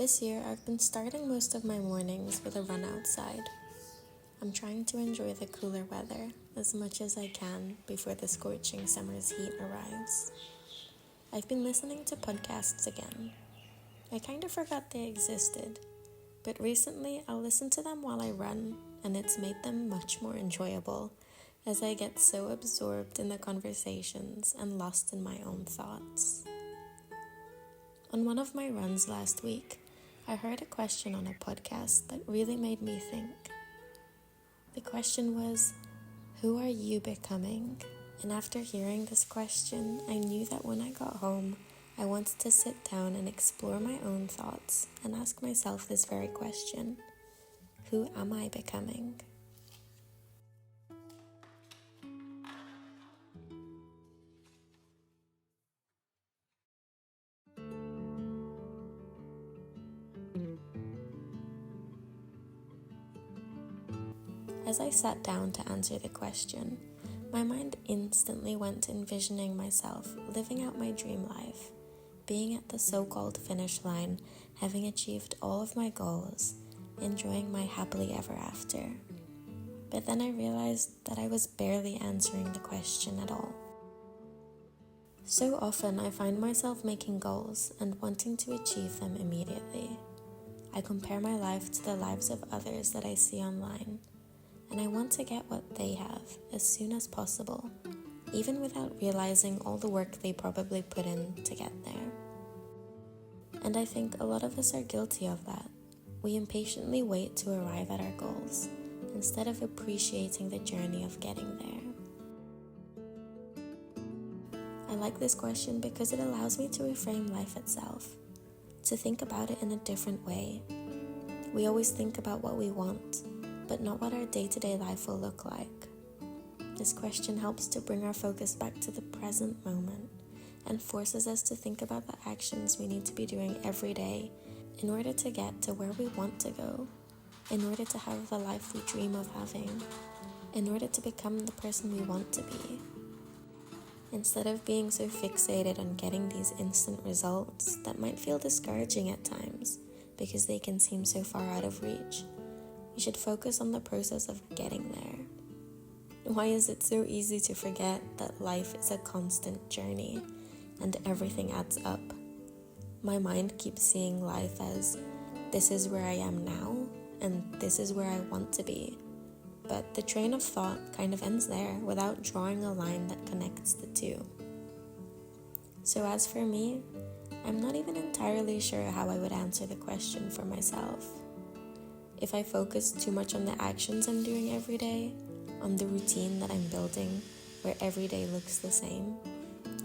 This year, I've been starting most of my mornings with a run outside. I'm trying to enjoy the cooler weather as much as I can before the scorching summer's heat arrives. I've been listening to podcasts again. I kind of forgot they existed, but recently I'll listen to them while I run, and it's made them much more enjoyable as I get so absorbed in the conversations and lost in my own thoughts. On one of my runs last week, I heard a question on a podcast that really made me think. The question was, who are you becoming? And after hearing this question, I knew that when I got home, I wanted to sit down and explore my own thoughts and ask myself this very question. Who am I becoming? As I sat down to answer the question, my mind instantly went to envisioning myself living out my dream life, being at the so-called finish line, having achieved all of my goals, enjoying my happily ever after. But then I realized that I was barely answering the question at all. So often I find myself making goals and wanting to achieve them immediately. I compare my life to the lives of others that I see online, and I want to get what they have as soon as possible, even without realizing all the work they probably put in to get there. And I think a lot of us are guilty of that. We impatiently wait to arrive at our goals, instead of appreciating the journey of getting there. I like this question because it allows me to reframe life itself, to think about it in a different way. We always think about what we want, but not what our day-to-day life will look like. This question helps to bring our focus back to the present moment and forces us to think about the actions we need to be doing every day in order to get to where we want to go, in order to have the life we dream of having, in order to become the person we want to be. Instead of being so fixated on getting these instant results that might feel discouraging at times because they can seem so far out of reach, we should focus on the process of getting there. Why is it so easy to forget that life is a constant journey and everything adds up? My mind keeps seeing life as, this is where I am now and this is where I want to be. But the train of thought kind of ends there without drawing a line that connects the two. So as for me, I'm not even entirely sure how I would answer the question for myself. If I focus too much on the actions I'm doing every day, on the routine that I'm building, where every day looks the same,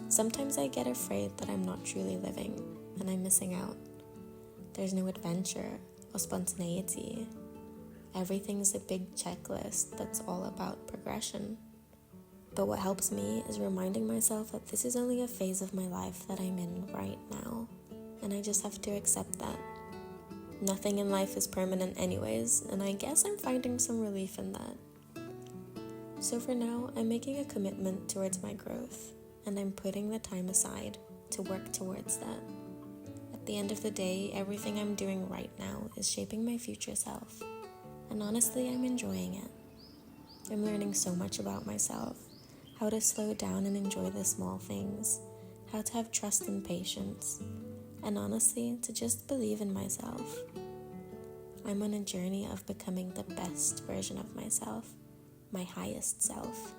sometimes I get afraid that I'm not truly living and I'm missing out. There's no adventure or spontaneity. Everything's a big checklist that's all about progression. But what helps me is reminding myself that this is only a phase of my life that I'm in right now, and I just have to accept that. Nothing in life is permanent anyways, and I guess I'm finding some relief in that. So for now, I'm making a commitment towards my growth, and I'm putting the time aside to work towards that. At the end of the day, everything I'm doing right now is shaping my future self, and honestly, I'm enjoying it. I'm learning so much about myself, how to slow down and enjoy the small things, how to have trust and patience, and honestly, to just believe in myself. I'm on a journey of becoming the best version of myself, my highest self.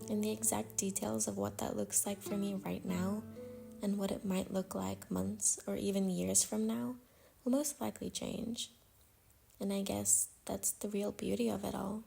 And the exact details of what that looks like for me right now, and what it might look like months or even years from now, will most likely change. And I guess that's the real beauty of it all.